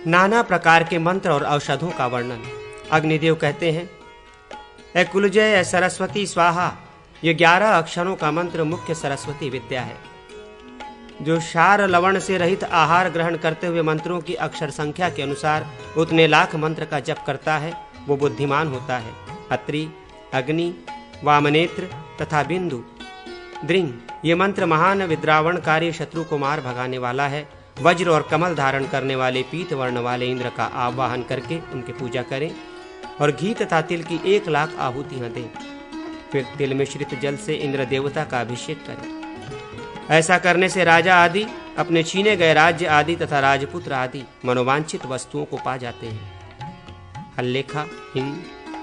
नाना प्रकार के मंत्र और औषधों का वर्णन। अग्निदेव कहते हैं, ए कुलजय, ए सरस्वती स्वाहा, ये 11 अक्षरों का मंत्र मुख्य सरस्वती विद्या है। जो क्षार लवण से रहित आहार ग्रहण करते हुए मंत्रों की अक्षर संख्या के अनुसार उतने लाख मंत्र का जप करता है, वो बुद्धिमान होता है। अत्रि, अग्नि, वामनेत्र तथा बिंदु, द्रिंग, ये मंत्र महान विद्रावणकारी शत्रु को मार भगाने वाला है। वज्र और कमल धारण करने वाले पीत वर्ण वाले इंद्र का आवाहन करके उनकी पूजा करें और घी तथा तिल की 1,00,000 आहुतियां दें। फिर तिल मिश्रित जल से इंद्र देवता का अभिषेक करें। ऐसा करने से राजा आदि अपने छीने गए राज्य आदि तथा राजपुत्र आदि मनोवांछित वस्तुओं को पा जाते हैं। हल्लेखा हिंग,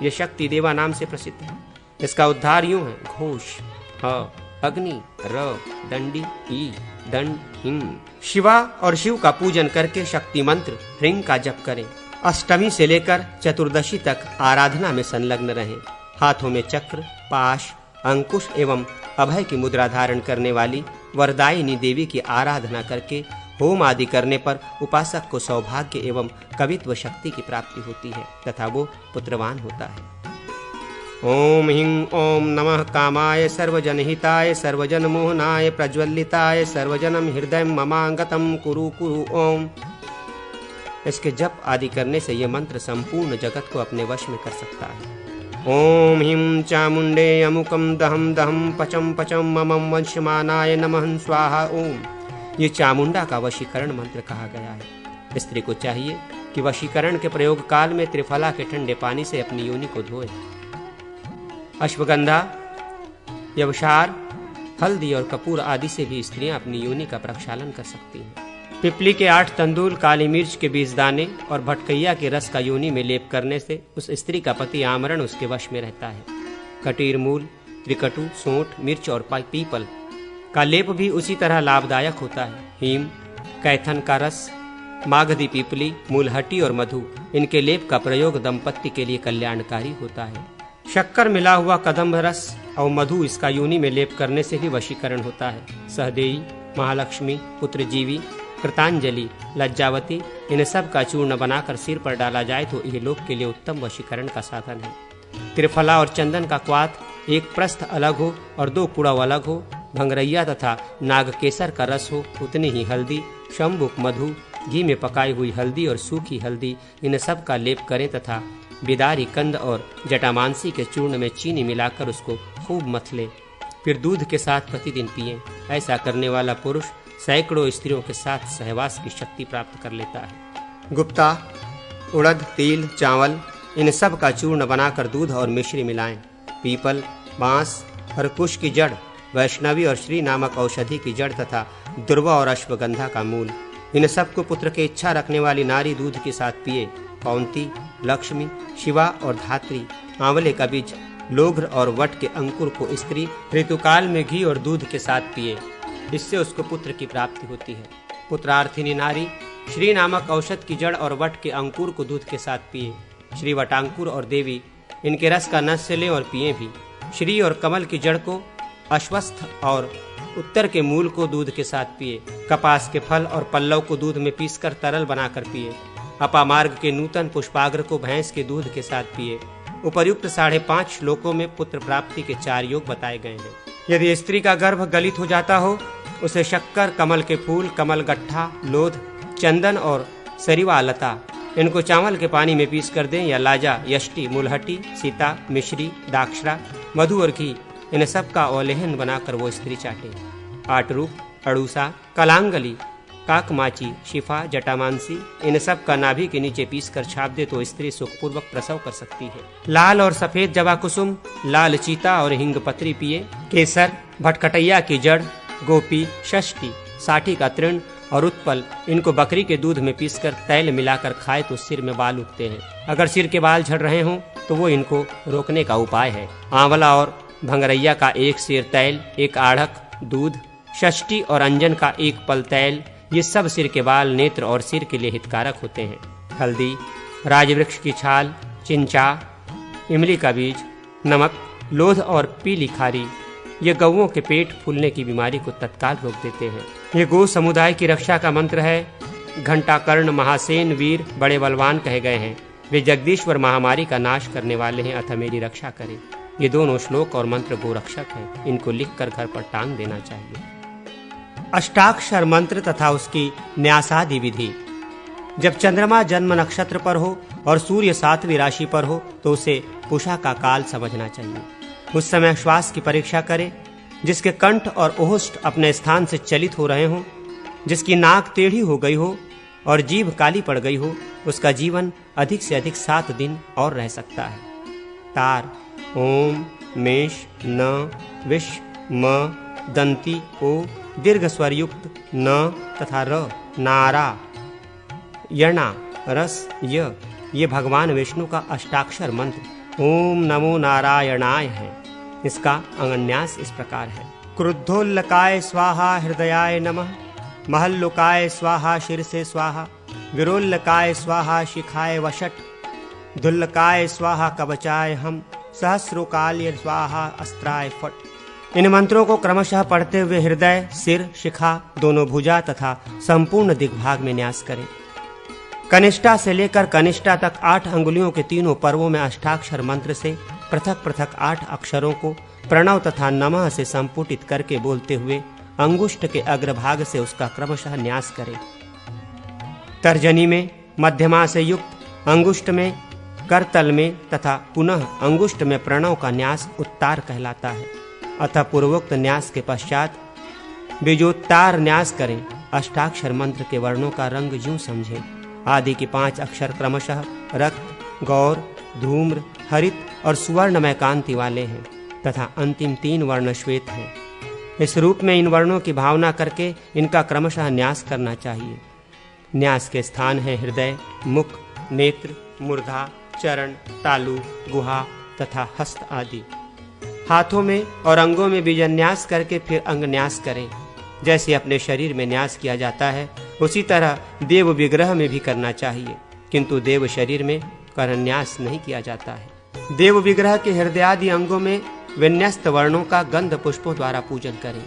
ये शक्ति देवा नाम से प्रसिद्ध है। इसका उद्धार यूं है, घोष ह, अग्नि, र, दंडी, ई, दंड, हिंग। शिवा और शिव का पूजन करके शक्ति मंत्र ह्रीं का जप करें। अष्टमी से लेकर चतुर्दशी तक आराधना में संलग्न रहें। हाथों में चक्र, पाश, अंकुश एवं अभय की मुद्रा धारण करने वाली वरदायिनी देवी की आराधना करके होम आदि करने पर उपासक को सौभाग्य एवं कवित्व शक्ति की प्राप्ति होती है तथा वो पुत्रवान होता है। ओम ह्रीं ओम नमः कामाय सर्वजनहिताय सर्वजनमोहनाय प्रज्वलिताय सर्वजनम हृदय ममांगतम कुरु कुरु ओम। इसके जप आदि करने से ये मंत्र संपूर्ण जगत को अपने वश में कर सकता है। ओम ह्रीं चामुंडे अमुकम दहम दहम पचम पचम ममम वंशमानाय नमः स्वाहा ओम। ये चामुंडा का वशीकरण मंत्र कहा गया है। स्त्री को चाहिए कि वशीकरण के प्रयोग काल में त्रिफला के ठंडे पानी से अपनी योनि को धोए। अश्वगंधा, यवसार, हल्दी और कपूर आदि से भी स्त्रियां अपनी योनि का प्रक्षालन कर सकती हैं। पिपली के 8 तंदूल, काली मिर्च के 20 दाने और भटकैया के रस का योनि में लेप करने से उस स्त्री का पति आमरण उसके वश में रहता है। कटीर मूल, त्रिकटु, सोंठ, मिर्च और पीपल का लेप भी उसी तरह लाभदायक होता है। हीम, कैथन का रस, मागधी पीपली, मूलहटी और मधु, इनके लेप का प्रयोग दंपत्ति के लिए कल्याणकारी होता है। शक्कर मिला हुआ कदम्ब रस और मधु इसका योनि में लेप करने से भी वशीकरण होता है। सहदेई, महालक्ष्मी, पुत्रजीवी, कृतांजलि, लज्जावती, इन सब का चूर्ण बनाकर सिर पर डाला जाए तो यह लोक के लिए उत्तम वशीकरण का साधन है। त्रिफला और चंदन का क्वाथ, एक प्रस्थ अलग हो और 2 कुड़व अलग हो, भंगरैया तथा नागकेसर का रस हो, उतनी ही हल्दी, शंभुक, मधु, घी में पकाई हुई हल्दी और सूखी हल्दी, इन सब का लेप करें तथा बिदारी, कंद और जटामांसी के चूर्ण में चीनी मिलाकर उसको खूब मथ ले। फिर दूध के साथ प्रतिदिन पिएं। ऐसा करने वाला पुरुष सैकड़ों स्त्रियों के साथ सहवास की शक्ति प्राप्त कर लेता है। गुप्ता, उड़द, तिल, चावल, इन सब का चूर्ण बनाकर दूध और मिश्री मिलाएं। पीपल, बांस और कुश की जड़, वैष्णवी और श्री नामक औषधि की जड़ तथा दुर्वा और अश्वगंधा का मूल, इन सब को पुत्र की इच्छा रखने वाली नारी दूध के साथ पिए। कौंती, लक्ष्मी, शिवा और धात्री, आंवले का बीज, लोघ्र और वट के अंकुर को स्त्री ऋतुकाल में घी और दूध के साथ पिए। इससे उसको पुत्र की प्राप्ति होती है। पुत्रार्थिनी नारी श्री नामक औषध की जड़ और वट के अंकुर को दूध के साथ पिए। श्री वटांकुर और देवी, इनके रस का नस्य लें और पिए भी। श्री और कमल की जड़ को, अश्वस्थ और उत्तर के मूल को दूध के साथ पिए। कपास के फल और पल्लव को दूध में पीसकर तरल बनाकर पिए। अपामार्ग के नूतन पुष्पाग्र को भैंस के दूध के साथ पिए। उपर्युक्त 5.5 श्लोकों में पुत्र प्राप्ति के 4 योग बताए गए हैं। यदि स्त्री का गर्भ गलित हो जाता हो, उसे शक्कर, कमल के फूल, कमल गट्ठा, लोध, चंदन और सरिवा लता, इनको चावल के पानी में पीस कर दें या लाजा, यष्टि, मुलहटी, सीता, मिश्री, दाक्षरा, मधु और घी, इन सब का औलेहन बनाकर वो स्त्री चाटे। आटरूप, अड़ूसा, कलांगली, काकमाची, शिफा, जटामांसी, इन सब का नाभि के नीचे पीसकर छाप दे तो स्त्री सुखपूर्वक प्रसव कर सकती है। लाल और सफेद जवा कुसुम, लाल चीता और हिंग पत्री पिए। केसर, भटकटैया की जड़, गोपी, षष्ठी, साठी का तृण और उत्पल, इनको बकरी के दूध में पीसकर तैल मिलाकर खाए तो सिर में बाल उगते हैं। अगर सिर के बाल झड़ रहे हों तो वो इनको रोकने का उपाय है। आंवला और भंगरैया का 1 सेर तैल, 1 आढ़क दूध, षष्ठी और अंजन का 1 पल तैल, ये सब सिर के बाल, नेत्र और सिर के लिए हितकारक होते हैं। हल्दी, राजवृक्ष की छाल, चिंचा, इमली का बीज, नमक, लोध और पीली खारी, ये गौओं के पेट फूलने की बीमारी को तत्काल रोक देते हैं। ये गो समुदाय की रक्षा का मंत्र है। घंटाकर्ण, महासेन वीर बड़े बलवान कहे गए हैं। वे जगदीश्वर महामारी का नाश करने वाले हैं, अतः मेरी रक्षा करें। ये दोनों श्लोक और मंत्र गोरक्षक हैं, इनको लिखकर घर पर टांग देना चाहिए। अष्टाक्षर मंत्र तथा उसकी न्यासादि विधि। जब चंद्रमा जन्म नक्षत्र पर हो और सूर्य 7वीं राशि पर हो तो उसे पुषा का काल समझना चाहिए। उस समय श्वास की परीक्षा करें। जिसके कंठ और ओष्ठ अपने स्थान से चलित हो रहे हों, जिसकी नाक टेढ़ी हो गई हो और जीभ काली पड़ गई हो, उसका जीवन अधिक से अधिक 7 दिन और रह सकता है। तार ओम, मेष, न, विष, म, दंती, ओ, दीर्घ स्वर युक्त न तथा र, नारा, यणा, रस, य, ये भगवान विष्णु का अष्टाक्षर मंत्र ओम नमो नारायणाय है। इसका अंगन्यास इस प्रकार है। क्रुद्धोल्लकाय स्वाहा हृदयाय नमः, महल्लुकाय स्वाहा शिरसे स्वाहा, विरोल्लकाय स्वाहा शिखाय वषट, धुल्लकाय स्वाहा कवचाय हम, सहस्रोकाल्य स्वाहा अस्त्राय फट। इन मंत्रों को क्रमशः पढ़ते हुए हृदय, सिर, शिखा, दोनों भुजा तथा संपूर्ण दिग्भाग में न्यास करें। कनिष्ठा से लेकर कनिष्ठा तक 8 अंगुलियों के तीनों पर्वों में अष्टाक्षर मंत्र से पृथक पृथक 8 अक्षरों को प्रणव तथा नमः से संपुटित करके बोलते हुए अंगुष्ठ के अग्रभाग से उसका क्रमशः न्यास करें। तर्जनी में मध्यमा से युक्त, अंगुष्ठ में, करतल में तथा पुनः अंगुष्ठ में प्रणव का न्यास उत्तार कहलाता है। अतः पूर्वोक्त न्यास के पश्चात बीजोत्तार न्यास करें। अष्टाक्षर मंत्र के वर्णों का रंग यूं समझें। आदि के 5 अक्षर क्रमशः रक्त, गौर, धूम्र, हरित और सुवर्णमय कांति वाले हैं तथा अंतिम 3 वर्ण श्वेत हैं। इस रूप में इन वर्णों की भावना करके इनका क्रमशः न्यास करना चाहिए। न्यास के स्थान है हृदय, मुख, नेत्र, मूर्धा, चरण, तालु, गुहा तथा हस्त आदि। हाथों में और अंगों में बीजन्यास करके फिर अंग न्यास करें। जैसे अपने शरीर में न्यास किया जाता है उसी तरह देव विग्रह में भी करना चाहिए, किंतु देव शरीर में करन्यास नहीं किया जाता है। देव विग्रह के हृदयादि अंगों में विन्यस्त वर्णों का गंध पुष्पों द्वारा पूजन करें।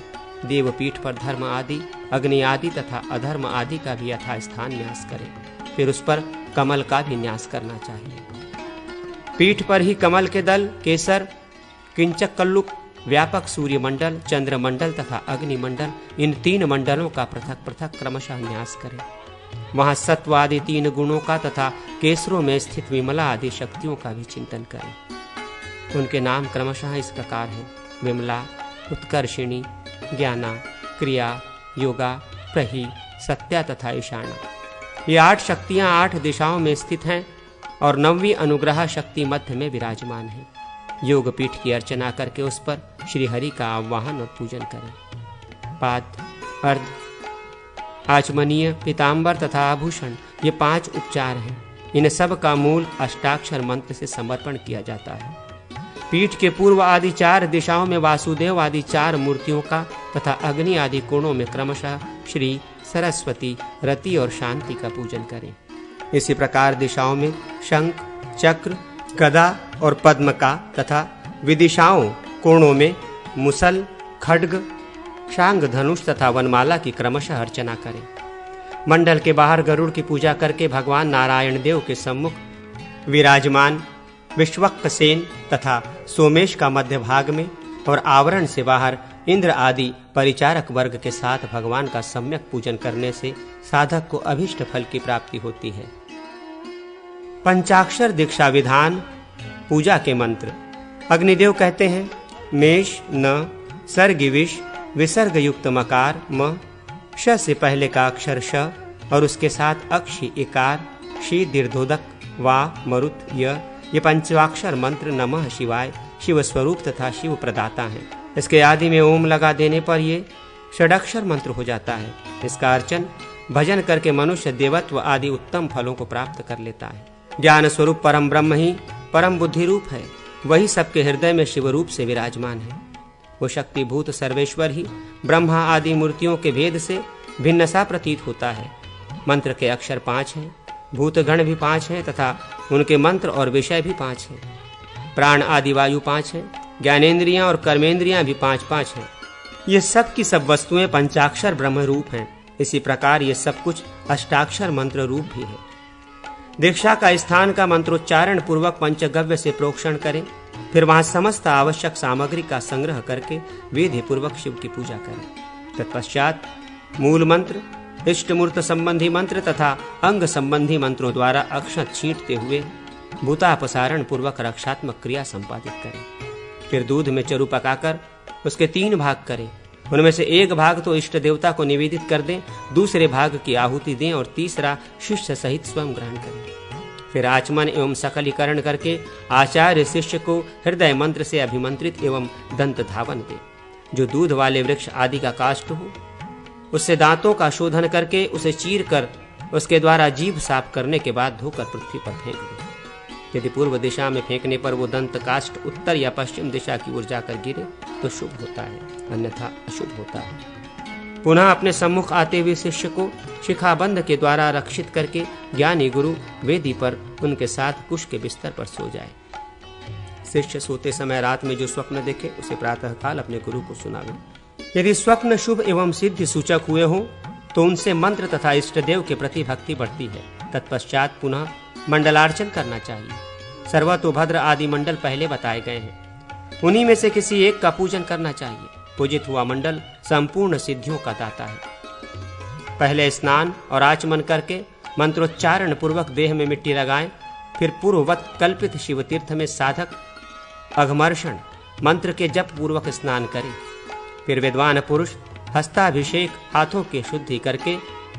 देव पीठ पर धर्म आदि, अग्नि आदि तथा अधर्म आदि का भी यथास्थान न्यास करें। फिर उस पर कमल का भी न्यास करना चाहिए। पीठ पर ही कमल के दल, केसर, किंचक कल्लुक, व्यापक सूर्यमंडल, चंद्रमंडल तथा अग्निमंडल, इन 3 मंडलों का पृथक पृथक क्रमशः न्यास करें। वहां सत्व आदि 3 गुणों का तथा केसरों में स्थित विमला आदि शक्तियों का भी चिंतन करें। उनके नाम क्रमशः इस प्रकार हैं: विमला, उत्कर्षिणी, ज्ञाना, क्रिया, योगा, प्रही, सत्या तथा ईशाना। ये 8 शक्तियां 8 दिशाओं में स्थित हैं और 9वीं अनुग्रह शक्ति मध्य में विराजमान है। योग पीठ की अर्चना करके उस पर श्री हरि का आवाहन और पूजन करें। पाद, अर्ध, आचमनीय, पीताम्बर तथा आभूषण, ये 5 उपचार हैं। इन सब का मूल अष्टाक्षर मंत्र से समर्पण किया जाता है। पीठ के पूर्व आदि 4 दिशाओं में वासुदेव आदि 4 मूर्तियों का तथा अग्नि आदि कोणों में क्रमशः श्री सरस्वती, रति और शांति का पूजन करें। इसी प्रकार दिशाओं में शंख, चक्र, गदा और पद्म का तथा विदिशाओं कोणों में मुसल, खड्ग, शांग, धनुष तथा वनमाला की क्रमशः अर्चना करें। मंडल के बाहर गरुड़ की पूजा करके भगवान नारायण देव के सम्मुख विराजमान विश्वक्सेन तथा सोमेश का मध्य भाग में और आवरण से बाहर इंद्र आदि परिचारक वर्ग के साथ भगवान का सम्यक पूजन करने से साधक को अभिष्ट फल की प्राप्ति होती है। पंचाक्षर दीक्षा विधान, पूजा के मंत्र। अग्निदेव कहते हैं: मेष, न, सर्गिविश, विसर्ग युक्त मकार म, श से पहले का अक्षर श और उसके साथ अक्षि इकार, शी दीर्घोदक, वा, मरुत, य। ये पंचाक्षर मंत्र नमः शिवाय, शिव स्वरूप तथा शिव प्रदाता हैं। इसके आदि में ओम लगा देने पर ये षडाक्षर मंत्र हो जाता है। इसका अर्चन भजन करके मनुष्य देवत्व आदि उत्तम फलों को प्राप्त कर लेता है। ज्ञान स्वरूप परम ब्रह्म ही परम बुद्धि रूप है। वही सबके हृदय में शिव रूप से विराजमान है। वो शक्तिभूत सर्वेश्वर ही ब्रह्मा आदि मूर्तियों के भेद से भिन्न सा प्रतीत होता है। मंत्र के अक्षर 5 हैं, भूतगण भी 5 हैं तथा उनके मंत्र और विषय भी 5 हैं। प्राण आदि वायु 5 हैं, ज्ञानेंद्रियां और कर्मेंद्रियां भी 5-5 हैं। ये सब की सब वस्तुएं पंचाक्षर ब्रह्म रूप हैं। इसी प्रकार ये सब कुछ अष्टाक्षर मंत्र रूप भी है। दीक्षा का स्थान का मंत्रोच्चारण पूर्वक पंचगव्य से प्रोक्षण करें, फिर वहां समस्त आवश्यक सामग्री का संग्रह करके विधि पूर्वक शिव की पूजा करें। तत्पश्चात मूल मंत्र, इष्ट मूर्त संबंधी मंत्र तथा अंग संबंधी मंत्रों द्वारा अक्षत छींटते हुए भूतापसारण पूर्वक रक्षात्मक क्रिया संपादित करें। फिर दूध में चरु पकाकर उसके 3 भाग करें। उनमें से एक भाग तो इष्ट देवता को निवेदित कर दें, दूसरे भाग की आहुति दें और तीसरा शिष्य सहित स्वयं ग्रहण करें। फिर आचमन एवं सकलीकरण करके आचार्य शिष्य को हृदय मंत्र से अभिमंत्रित एवं दंत धावन दें। जो दूध वाले वृक्ष आदि का काष्ठ हो, उससे दांतों का शोधन करके उसे चीर कर उसके द्वारा जीभ साफ करने के बाद धोकर पृथ्वी पर फेंक दें। यदि पूर्व दिशा में फेंकने पर वो दंत काष्ठ उत्तर या पश्चिम दिशा की ओर जाकर गिरे तो शुभ होता है, अन्यथा अशुभ होता है। पुनः अपने सम्मुख आते हुए शिष्य को शिखाबंध के द्वारा रक्षित करके ज्ञानी गुरु वेदी पर उनके साथ कुश के बिस्तर पर सो जाए। शिष्य सोते समय रात में जो स्वप्न देखे उसे प्रातःकाल अपने गुरु को सुनावे। यदि स्वप्न शुभ एवं सिद्धि सूचक हुए हों तो उनसे मंत्र तथा इष्ट देव के प्रति भक्ति बढ़ती है। तत्पश्चात पुनः मंडलार्चन करना चाहिए। सर्वतोभद्र आदि मंडल पहले बताए गए हैं, उन्हीं में से किसी एक का पूजन करना चाहिए। पूजित हुआ मंडल संपूर्ण सिद्धियों का दाता है। पहले स्नान और आचमन करके मंत्रोच्चारण पूर्वक देह में मिट्टी लगाएं, फिर पूर्ववत कल्पित शिव तीर्थ में साधक अघमर्षण मंत्र के जप पूर्वक स्नान करें। फिर विद्वान पुरुष हस्ताभिषेक हाथों की शुद्धि करके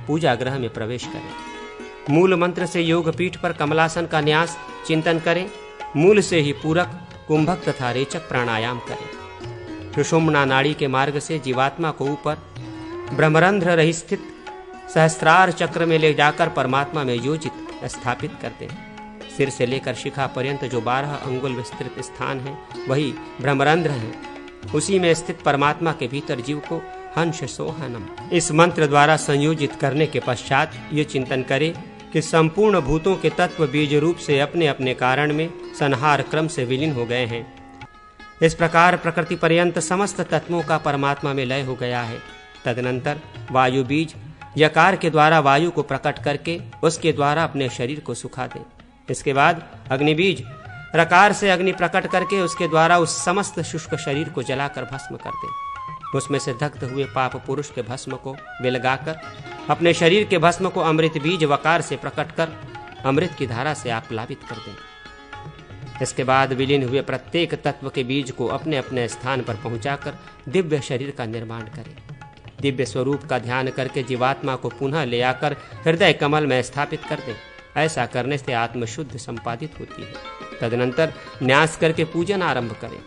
पूजा गृह में प्रवेश करें। मूल मंत्र से योग पीठ पर कमलासन का न्यास चिंतन करें। मूल से ही पूरक, कुंभक तथा रेचक प्राणायाम करें। सुषुम्ना नाड़ी के मार्ग से जीवात्मा को ऊपर ब्रह्मरंध्र रही स्थित सहस्त्रार चक्र में ले जाकर परमात्मा में योजित स्थापित करते हैं। सिर से लेकर शिखा पर्यंत जो 12 अंगुल विस्तृत स्थान है वही ब्रह्मरंध्र है। उसी में स्थित परमात्मा के भीतर जीव को हंस सोहनम इस मंत्र द्वारा संयोजित करने के पश्चात ये चिंतन करे कि संपूर्ण भूतों के तत्व बीज रूप से अपने अपने कारण में संहार क्रम से विलीन हो गए हैं। इस प्रकार प्रकृति पर्यंत समस्त तत्वों का परमात्मा में लय हो गया है। तदनंतर वायु बीज यकार के द्वारा वायु को प्रकट करके उसके द्वारा अपने शरीर को सुखा दे। इसके बाद अग्नि बीज रकार से अग्नि प्रकट करके उसके द्वारा उस समस्त शुष्क शरीर को जलाकर भस्म कर दे। उसमें से दग्ध हुए पाप पुरुष के भस्म को विलगाकर अपने शरीर के भस्म को अमृत बीज वकार से प्रकट कर अमृत की धारा से आप प्लावित कर दें। इसके बाद विलीन हुए प्रत्येक तत्व के बीज को अपने अपने स्थान पर पहुंचाकर दिव्य शरीर का निर्माण करें। दिव्य स्वरूप का ध्यान करके जीवात्मा को पुनः ले आकर हृदय कमल में स्थापित कर दें। ऐसा करने से आत्मशुद्ध संपादित होती है। तदनंतर न्यास करके पूजन आरंभ करें।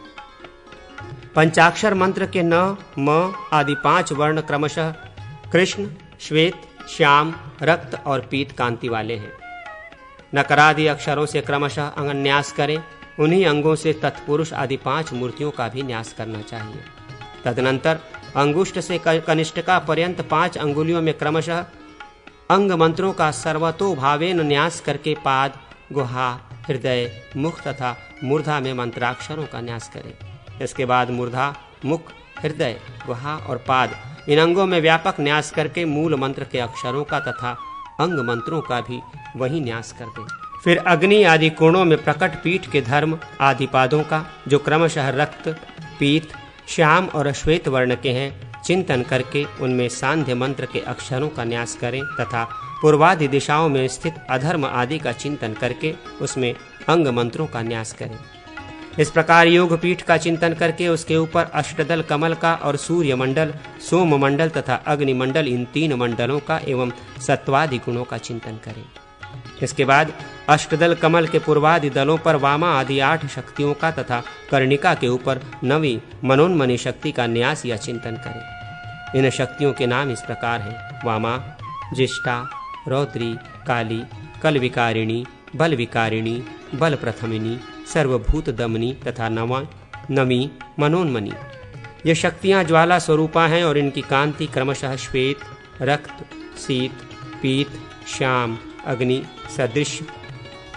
पंचाक्षर मंत्र के न, म आदि 5 वर्ण क्रमशः कृष्ण, श्वेत, श्याम, रक्त और पीत कांति वाले हैं। नकरादि अक्षरों से क्रमशः अंग न्यास करें। उन्हीं अंगों से तत्पुरुष आदि 5 मूर्तियों का भी न्यास करना चाहिए। तदनंतर अंगुष्ठ से कनिष्ठिका पर्यंत 5 अंगुलियों में क्रमशः अंग मंत्रों का सर्वतोभावेन न्यास करके पाद, गुहा, हृदय, मुख तथा मूर्धा में मंत्राक्षरों का न्यास करें। इसके बाद मूर्धा, मुख, हृदय, गुहा और पाद इन अंगों में व्यापक न्यास करके मूल मंत्र के अक्षरों का तथा अंग मंत्रों का भी वही न्यास कर दें। फिर अग्नि आदि कोणों में प्रकट पीठ के धर्म आदि पादों का जो क्रमशः रक्त, पीत, श्याम और श्वेत वर्ण के हैं चिंतन करके उनमें सांध्य मंत्र के अक्षरों का न्यास करें तथा पूर्वादि दिशाओं में स्थित अधर्म आदि का चिंतन करके उसमें अंग मंत्रों का न्यास करें। इस प्रकार योग पीठ का चिंतन करके उसके ऊपर अष्टदल कमल का और सूर्य मंडल, सोम मंडल तथा अग्नि मंडल इन 3 मंडलों का एवं सत्वादि गुणों का चिंतन करें। इसके बाद अष्टदल कमल के पूर्वादि दलों पर वामा आदि 8 शक्तियों का तथा कर्णिका के ऊपर 9वीं मनोन्मनी शक्ति का न्यास या चिंतन करें। इन शक्तियों के नाम इस प्रकार हैं: वामा, ज्येष्ठा, रौद्री, काली, कल विकारिणी, बल विकारिणी, बल प्रथमिनी, सर्वभूत दमनी तथा नवी मनोन्मनी। ये शक्तियां ज्वाला स्वरूपा हैं और इनकी कांति क्रमशः श्वेत, रक्त, शीत, पीत, श्याम, अग्नि, सदृश,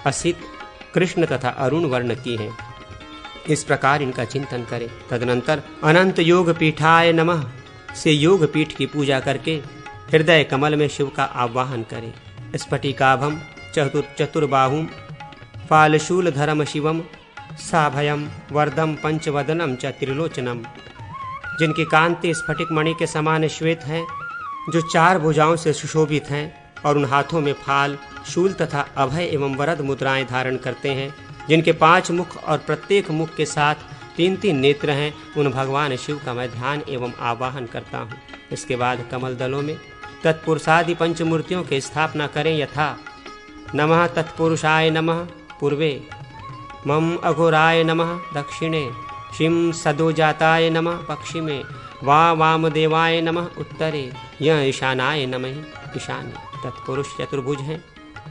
असित, कृष्ण तथा अरुण वर्ण की हैं। इस प्रकार इनका चिंतन करें। तदनंतर अनंत योग पीठाय नमः से योग पीठ की पूजा करके हृदय कमल में शिव का आवाहन करें। स्फटिकाभम चतुर्बाहुम फालशूलधरम शिवम साभयम वरदम पंचवदनम च त्रिलोचनम। जिनकी कांति स्फटिक मणि के समान श्वेत है, जो 4 भुजाओं से सुशोभित हैं और उन हाथों में फाल, शूल तथा अभय एवं वरद मुद्राएं धारण करते हैं, जिनके 5 मुख और प्रत्येक मुख के साथ 3-3 नेत्र हैं, उन भगवान शिव का मैं ध्यान एवं आवाहन करता हूँ। इसके बाद कमल दलों में तत्पुरुषादि पंचमूर्तियों की स्थापना करें, यथा नमः तत्पुरुषाय नमः पूर्वे, मम अघोराय नमः दक्षिणे, शिम सदोजाताय नमः पश्चिमे, वामदेवाय नमः उत्तरे, यह ईशानाय नमः ईशाने। तत्पुरुष चतुर्भुज हैं,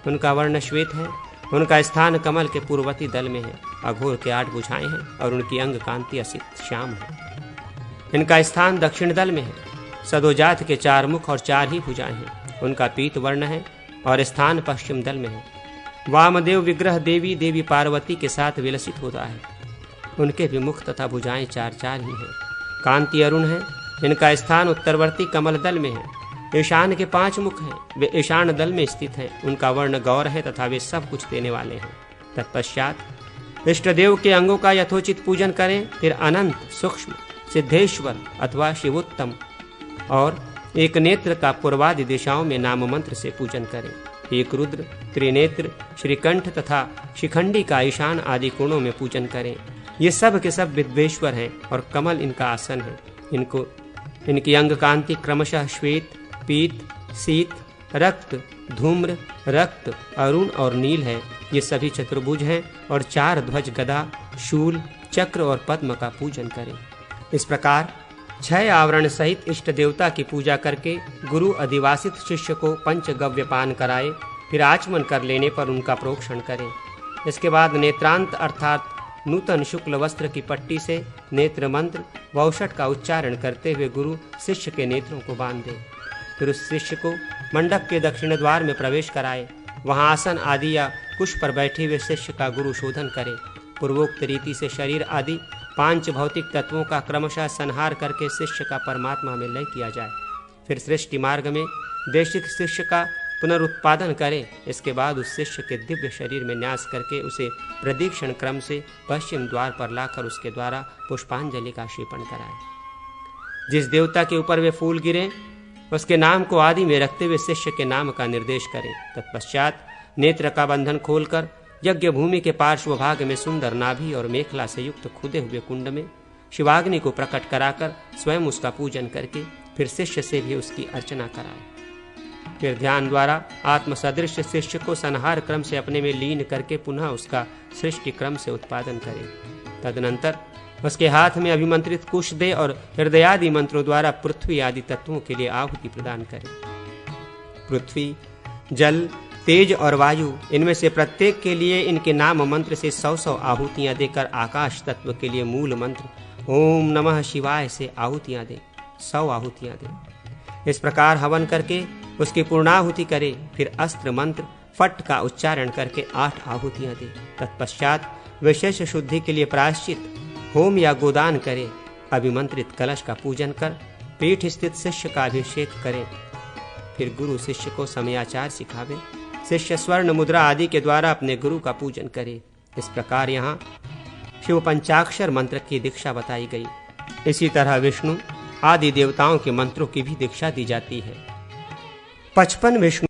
उनका वर्ण श्वेत है, उनका स्थान कमल के पूर्ववर्ती दल में है। अघोर के 8 भुजाएं हैं और उनकी अंग कांति असित श्याम है। इनका स्थान दक्षिण दल में है। सदोजात के 4 मुख और 4 ही भुजाएं हैं। उनका पीत वर्ण है और स्थान पश्चिम दल में है। वामदेव विग्रह देवी पार्वती के साथ विलसित होता है। उनके भी मुख तथा भुजाएं 4-4 ही हैं। कांति अरुण है। इनका स्थान उत्तरवर्ती कमल दल में है। ईशान के 5 मुख हैं, वे ईशान दल में स्थित हैं। उनका वर्ण गौर है तथा वे सब कुछ देने वाले हैं। तत्पश्चात इष्ट देव के अंगों का यथोचित पूजन करें। फिर अनंत, सूक्ष्म, सिद्धेश्वर अथवा शिवोत्तम और एक नेत्र का पूर्वादि दिशाओं में नाम मंत्र से पूजन करें। एक रुद्र, त्रिनेत्र, श्रीकंठ तथा शिखंडी का ईशान आदि कोणों में पूजन करें। ये सब के सब विद्वेश्वर हैं और कमल इनका आसन है। इनकी अंग कांति क्रमशः श्वेत, पीत, शीत, रक्त, धूम्र, रक्त, अरुण और नील है। ये सभी चतुर्भुज हैं और 4 ध्वज, गदा, शूल, चक्र और पद्म का पूजन करें। इस प्रकार 6 आवरण सहित इष्ट देवता की पूजा करके गुरु अधिवासित शिष्य को पंचगव्य पान कराए। फिर आचमन कर लेने पर उनका प्रोक्षण करें। इसके बाद नेत्रांत अर्थात नूतन शुक्ल वस्त्र की पट्टी से नेत्र मंत्र वौषट का उच्चारण करते हुए गुरु शिष्य के नेत्रों को बांध दे। फिर उस शिष्य को मंडप के दक्षिण द्वार में प्रवेश कराए। वहां आसन आदि या कुश पर बैठे हुए शिष्य का गुरु शोधन करे। पूर्वोक्त रीति से शरीर आदि 5 भौतिक तत्वों का क्रमशः संहार करके शिष्य का परमात्मा में लय किया जाए। फिर सृष्टि मार्ग में देशिक शिष्य का पुनरुत्पादन करें। इसके बाद उस शिष्य के दिव्य शरीर में न्यास करके उसे प्रदक्षिण क्रम से पश्चिम द्वार पर लाकर उसके द्वारा पुष्पांजलि का क्षेपण कराए। जिस देवता के ऊपर वे फूल गिरे उसके नाम को आदि में रखते हुए शिष्य के नाम का निर्देश करें। तत्पश्चात नेत्र का बंधन खोलकर यज्ञ भूमि के पार्श्व भाग में सुंदर नाभि और मेखला से युक्त खुदे हुए कुंड में शिवाग्नि को प्रकट कराकर स्वयं उसका पूजन करके फिर शिष्य से भी उसकी अर्चना कराए। फिर ध्यान द्वारा आत्म सदृश शिष्य को संहार क्रम से अपने में लीन करके पुनः उसका सृष्टि क्रम से उत्पादन करें। तदनंतर उसके हाथ में अभिमंत्रित कुश दे और हृदयादि मंत्रों द्वारा पृथ्वी आदि तत्वों के लिए आहुति प्रदान करें। पृथ्वी, जल, तेज और वायु, इनमें से प्रत्येक के लिए इनके नाम मंत्र से 100-100 आहुतियां देकर आकाश तत्व के लिए मूल मंत्र ओम नमः शिवाय से आहुतियां दे, 100 आहुतियां दे। इस प्रकार हवन करके उसकी पूर्णाहुति करे। फिर अस्त्र मंत्र फट का उच्चारण करके 8 आहुतियां दे। तत्पश्चात विशेष शुद्धि के लिए प्रायश्चित होम या गोदान करे। अभिमंत्रित कलश का पूजन कर पीठ स्थित शिष्य का अभिषेक करे। फिर गुरु शिष्य को समयाचार सिखावे। शिष्य स्वर्ण मुद्रा आदि के द्वारा अपने गुरु का पूजन करे। इस प्रकार यहाँ शिव पंचाक्षर मंत्र की दीक्षा बताई गई। इसी तरह विष्णु आदि देवताओं के मंत्रों की भी दीक्षा दी जाती है। 55 विष्णु